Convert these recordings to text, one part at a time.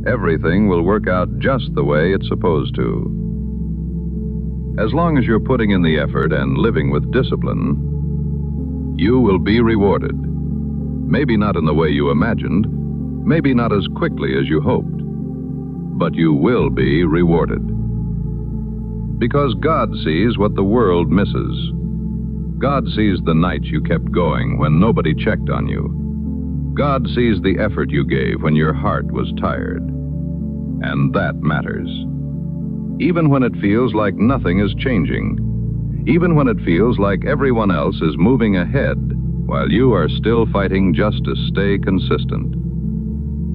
everything will work out just the way it's supposed to. As long as you're putting in the effort and living with discipline, you will be rewarded. Maybe not in the way you imagined, maybe not as quickly as you hoped, but you will be rewarded. Because God sees what the world misses. God sees the nights you kept going when nobody checked on you. God sees the effort you gave when your heart was tired. And that matters. Even when it feels like nothing is changing. Even when it feels like everyone else is moving ahead while you are still fighting just to stay consistent.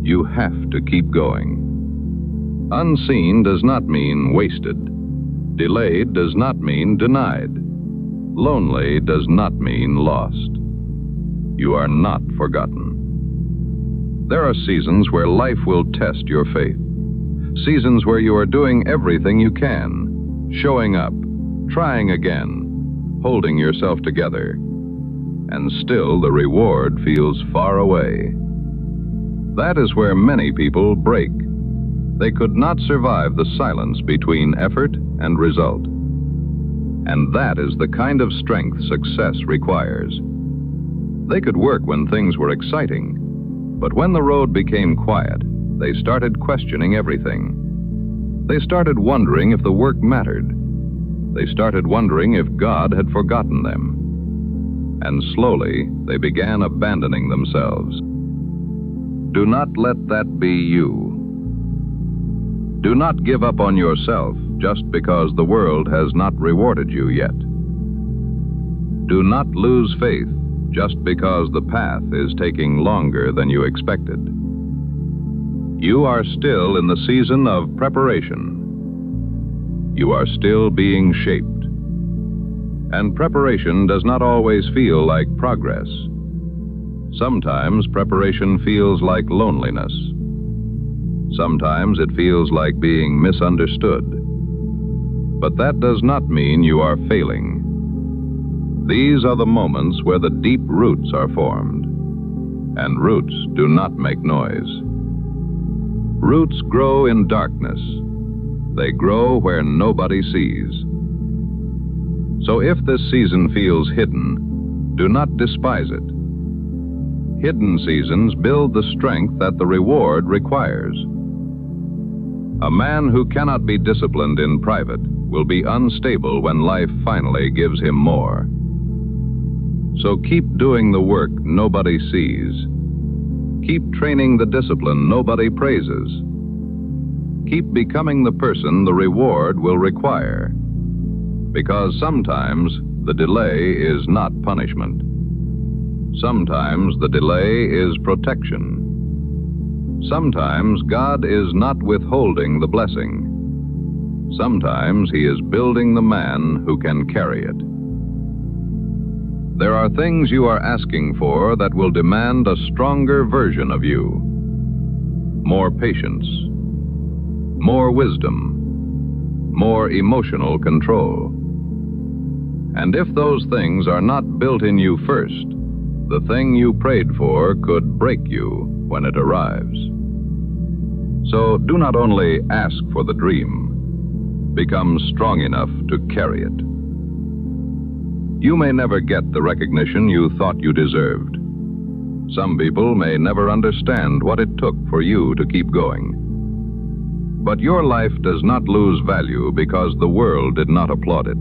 You have to keep going. Unseen does not mean wasted. Delayed does not mean denied. Lonely does not mean lost. You are not forgotten. There are seasons where life will test your faith. Seasons where you are doing everything you can, showing up, trying again, holding yourself together, and still the reward feels far away. That is where many people break. They could not survive the silence between effort and result. And that is the kind of strength success requires. They could work when things were exciting, but when the road became quiet, they started questioning everything. They started wondering if the work mattered. They started wondering if God had forgotten them. And slowly, they began abandoning themselves. Do not let that be you. Do not give up on yourself just because the world has not rewarded you yet. Do not lose faith just because the path is taking longer than you expected. You are still in the season of preparation. You are still being shaped. And preparation does not always feel like progress. Sometimes preparation feels like loneliness. Sometimes it feels like being misunderstood. But that does not mean you are failing. These are the moments where the deep roots are formed. And roots do not make noise. Roots grow in darkness. They grow where nobody sees. So if this season feels hidden, do not despise it. Hidden seasons build the strength that the reward requires. A man who cannot be disciplined in private will be unstable when life finally gives him more. So keep doing the work nobody sees. Keep training the discipline nobody praises. Keep becoming the person the reward will require. Because sometimes the delay is not punishment. Sometimes the delay is protection. Sometimes God is not withholding the blessing. Sometimes He is building the man who can carry it. There are things you are asking for that will demand a stronger version of you. More patience, more wisdom, more emotional control. And if those things are not built in you first, the thing you prayed for could break you when it arrives. So do not only ask for the dream, become strong enough to carry it. You may never get the recognition you thought you deserved. Some people may never understand what it took for you to keep going. But your life does not lose value because the world did not applaud it.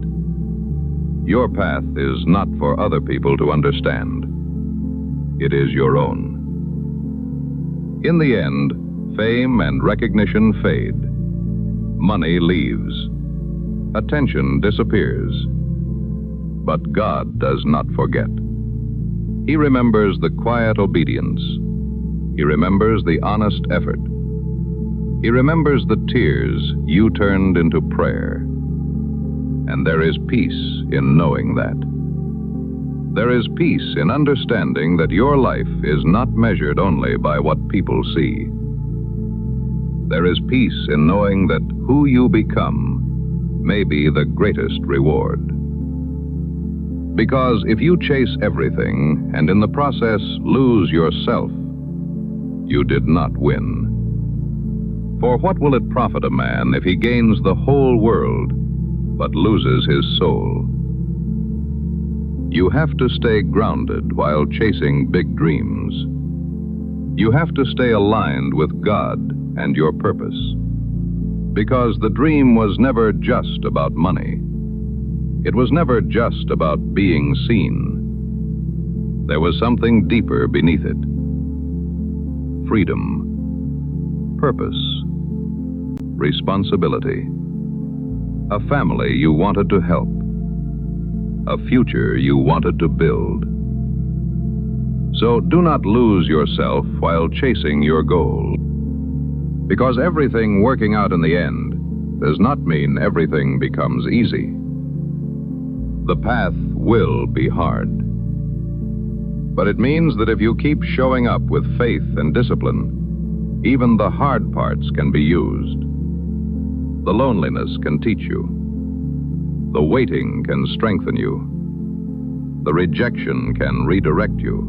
Your path is not for other people to understand. It is your own. In the end, fame and recognition fade. Money leaves. Attention disappears. But God does not forget. He remembers the quiet obedience. He remembers the honest effort. He remembers the tears you turned into prayer. And there is peace in knowing that. There is peace in understanding that your life is not measured only by what people see. There is peace in knowing that who you become may be the greatest reward. Because if you chase everything and in the process lose yourself, you did not win. For what will it profit a man if he gains the whole world but loses his soul? You have to stay grounded while chasing big dreams. You have to stay aligned with God and your purpose. Because the dream was never just about money. It was never just about being seen. There was something deeper beneath it. Freedom, purpose, responsibility, a family you wanted to help, a future you wanted to build. So do not lose yourself while chasing your goal. Because everything working out in the end does not mean everything becomes easy. The path will be hard. But it means that if you keep showing up with faith and discipline, even the hard parts can be used. The loneliness can teach you. The waiting can strengthen you. The rejection can redirect you.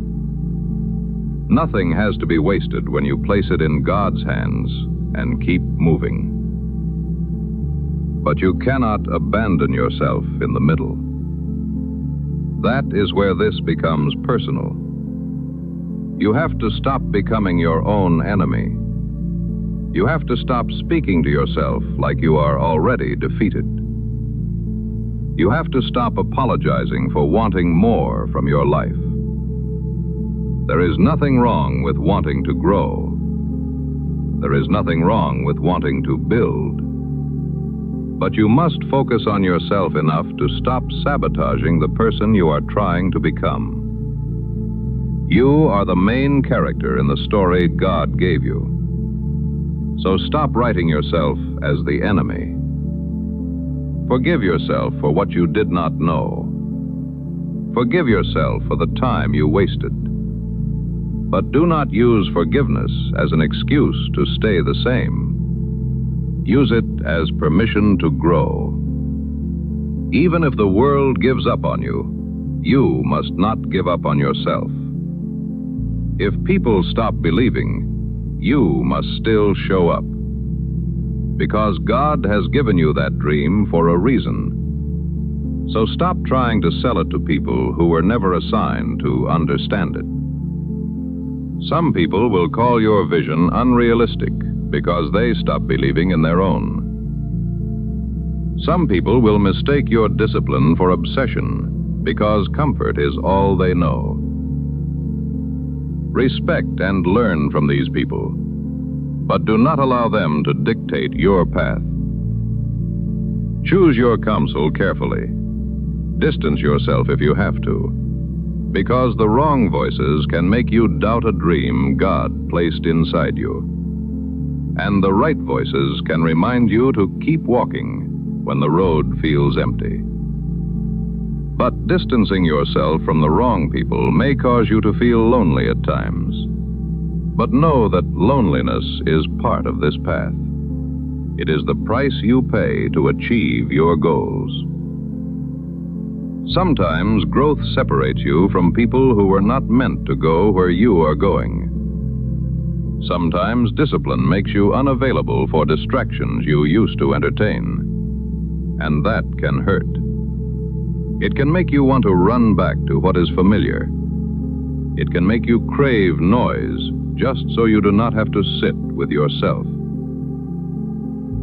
Nothing has to be wasted when you place it in God's hands and keep moving. But you cannot abandon yourself in the middle. That is where this becomes personal. You have to stop becoming your own enemy. You have to stop speaking to yourself like you are already defeated. You have to stop apologizing for wanting more from your life. There is nothing wrong with wanting to grow. There is nothing wrong with wanting to build. But you must focus on yourself enough to stop sabotaging the person you are trying to become. You are the main character in the story God gave you. So stop writing yourself as the enemy. Forgive yourself for what you did not know. Forgive yourself for the time you wasted. But do not use forgiveness as an excuse to stay the same. Use it as permission to grow. Even if the world gives up on you, you must not give up on yourself. If people stop believing, you must still show up. Because God has given you that dream for a reason. So stop trying to sell it to people who were never assigned to understand it. Some people will call your vision unrealistic because they stop believing in their own. Some people will mistake your discipline for obsession because comfort is all they know. Respect and learn from these people, but do not allow them to dictate your path. Choose your counsel carefully. Distance yourself if you have to, because the wrong voices can make you doubt a dream God placed inside you. And the right voices can remind you to keep walking when the road feels empty. But distancing yourself from the wrong people may cause you to feel lonely at times. But know that loneliness is part of this path. It is the price you pay to achieve your goals. Sometimes growth separates you from people who were not meant to go where you are going. Sometimes discipline makes you unavailable for distractions you used to entertain. And that can hurt. It can make you want to run back to what is familiar. It can make you crave noise just so you do not have to sit with yourself.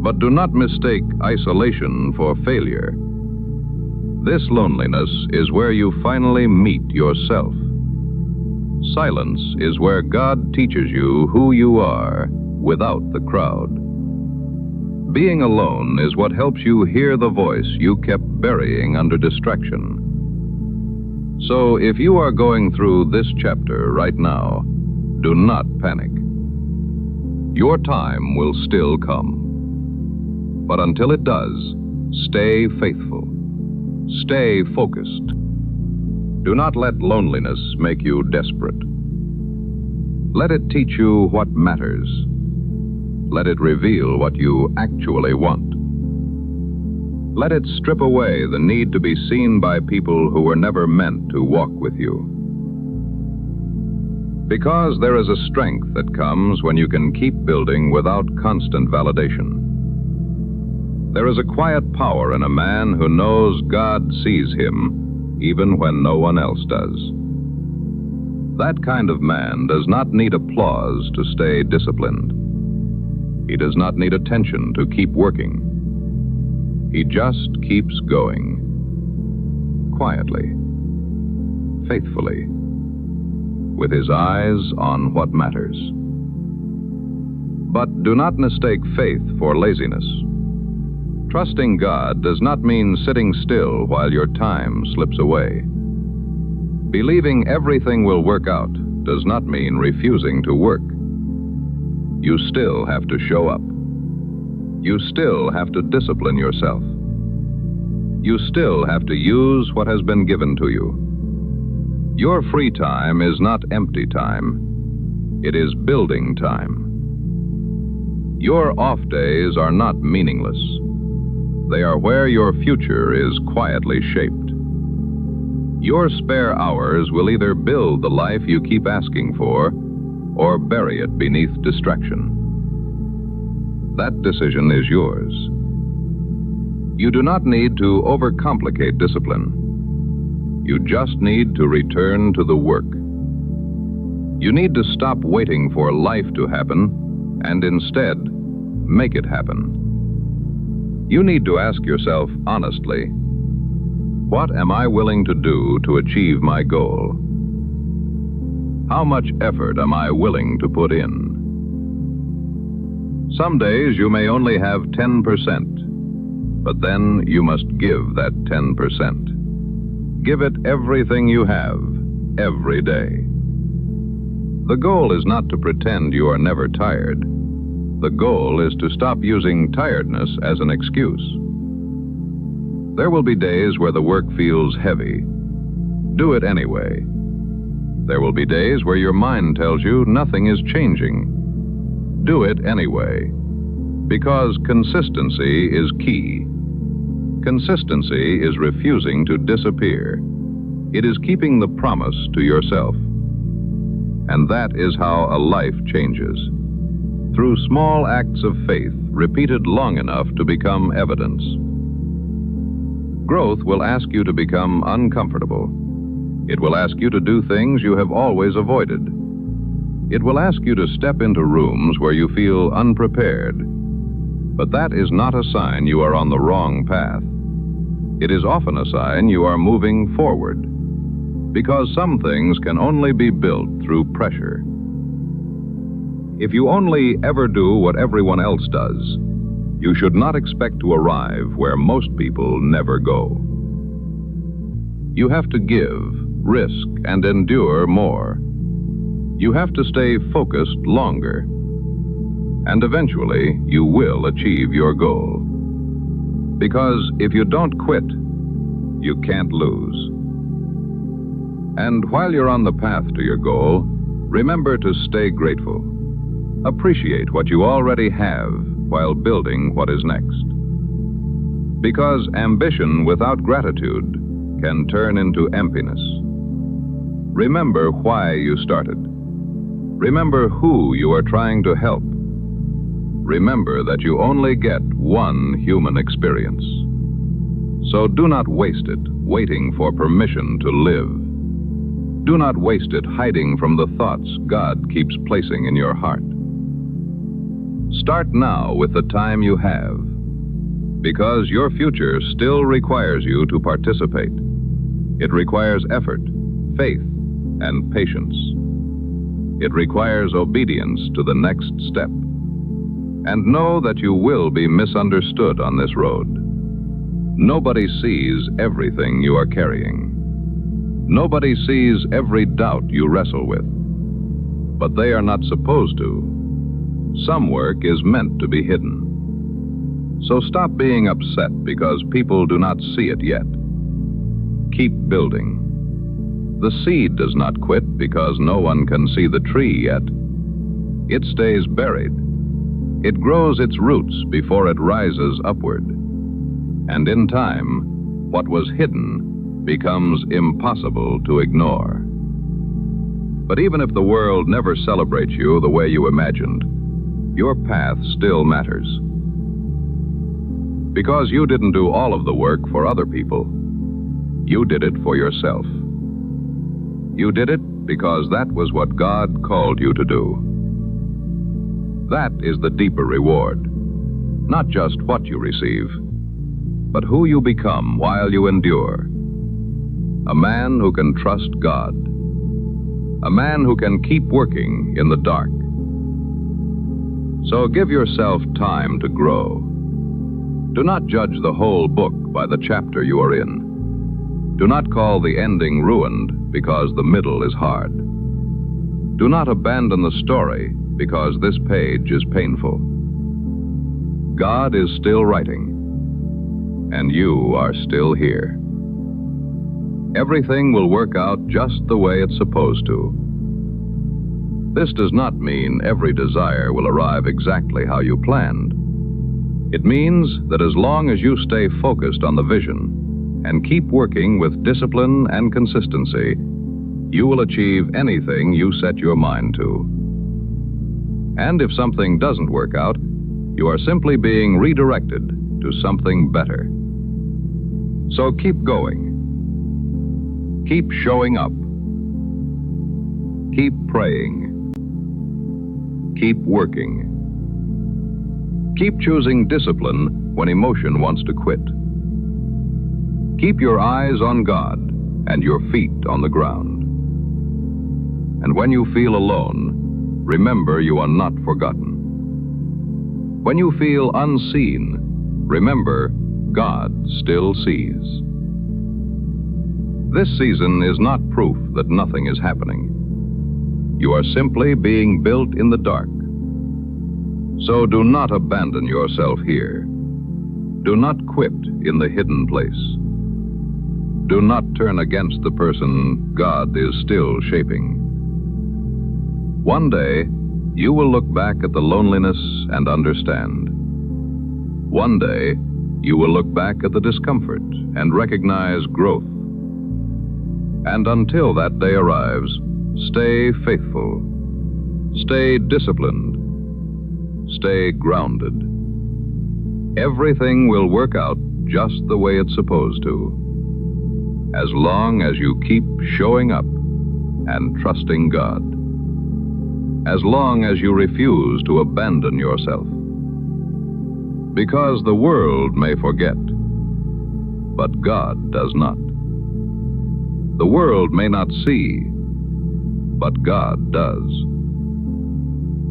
But do not mistake isolation for failure. This loneliness is where you finally meet yourself. Silence is where God teaches you who you are without the crowd. Being alone is what helps you hear the voice you kept burying under distraction. So if you are going through this chapter right now, do not panic. Your time will still come. But until it does, stay faithful. Stay focused. Do not let loneliness make you desperate. Let it teach you what matters. Let it reveal what you actually want. Let it strip away the need to be seen by people who were never meant to walk with you. Because there is a strength that comes when you can keep building without constant validation. There is a quiet power in a man who knows God sees him even when no one else does. That kind of man does not need applause to stay disciplined. He does not need attention to keep working. He just keeps going. Quietly, faithfully, with his eyes on what matters. But do not mistake faith for laziness. Trusting God does not mean sitting still while your time slips away. Believing everything will work out does not mean refusing to work. You still have to show up. You still have to discipline yourself. You still have to use what has been given to you. Your free time is not empty time. It is building time. Your off days are not meaningless. They are where your future is quietly shaped. Your spare hours will either build the life you keep asking for or bury it beneath distraction. That decision is yours. You do not need to overcomplicate discipline. You just need to return to the work. You need to stop waiting for life to happen and instead make it happen. You need to ask yourself honestly, what am I willing to do to achieve my goal? How much effort am I willing to put in? Some days you may only have 10%, but then you must give that 10%. Give it everything you have, every day. The goal is not to pretend you are never tired. The goal is to stop using tiredness as an excuse. There will be days where the work feels heavy. Do it anyway. There will be days where your mind tells you nothing is changing. Do it anyway. Because consistency is key. Consistency is refusing to disappear. It is keeping the promise to yourself. And that is how a life changes. Through small acts of faith repeated long enough to become evidence. Growth will ask you to become uncomfortable. It will ask you to do things you have always avoided. It will ask you to step into rooms where you feel unprepared. But that is not a sign you are on the wrong path. It is often a sign you are moving forward. Because some things can only be built through pressure. If you only ever do what everyone else does, you should not expect to arrive where most people never go. You have to give, risk, and endure more. You have to stay focused longer. And eventually, you will achieve your goal. Because if you don't quit, you can't lose. And while you're on the path to your goal, remember to stay grateful. Appreciate what you already have while building what is next. Because ambition without gratitude can turn into emptiness. Remember why you started. Remember who you are trying to help. Remember that you only get one human experience. So do not waste it waiting for permission to live. Do not waste it hiding from the thoughts God keeps placing in your heart. Start now with the time you have, because your future still requires you to participate. It requires effort, faith, and patience. It requires obedience to the next step. And know that you will be misunderstood on this road. Nobody sees everything you are carrying. Nobody sees every doubt you wrestle with. But they are not supposed to. Some work is meant to be hidden. So stop being upset because people do not see it yet. Keep building. The seed does not quit because no one can see the tree yet. It stays buried. It grows its roots before it rises upward. And in time, what was hidden becomes impossible to ignore. But even if the world never celebrates you the way you imagined, your path still matters. Because you didn't do all of the work for other people. You did it for yourself. You did it because that was what God called you to do. That is the deeper reward. Not just what you receive, but who you become while you endure. A man who can trust God. A man who can keep working in the dark. So give yourself time to grow. Do not judge the whole book by the chapter you are in. Do not call the ending ruined because the middle is hard. Do not abandon the story because this page is painful. God is still writing, and you are still here. Everything will work out just the way it's supposed to. This does not mean every desire will arrive exactly how you planned. It means that as long as you stay focused on the vision and keep working with discipline and consistency, you will achieve anything you set your mind to. And if something doesn't work out, you are simply being redirected to something better. So keep going. Keep showing up. Keep praying. Keep working. Keep choosing discipline when emotion wants to quit. Keep your eyes on God and your feet on the ground. And when you feel alone, remember you are not forgotten. When you feel unseen, remember God still sees. This season is not proof that nothing is happening. You are simply being built in the dark. So do not abandon yourself here. Do not quit in the hidden place. Do not turn against the person God is still shaping. One day, you will look back at the loneliness and understand. One day, you will look back at the discomfort and recognize growth. And until that day arrives, stay faithful, stay disciplined, stay grounded. Everything will work out just the way it's supposed to, as long as you keep showing up and trusting God, as long as you refuse to abandon yourself. Because the world may forget, but God does not. The world may not see, but God does.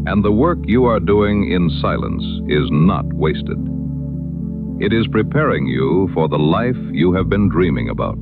And the work you are doing in silence is not wasted. It is preparing you for the life you have been dreaming about.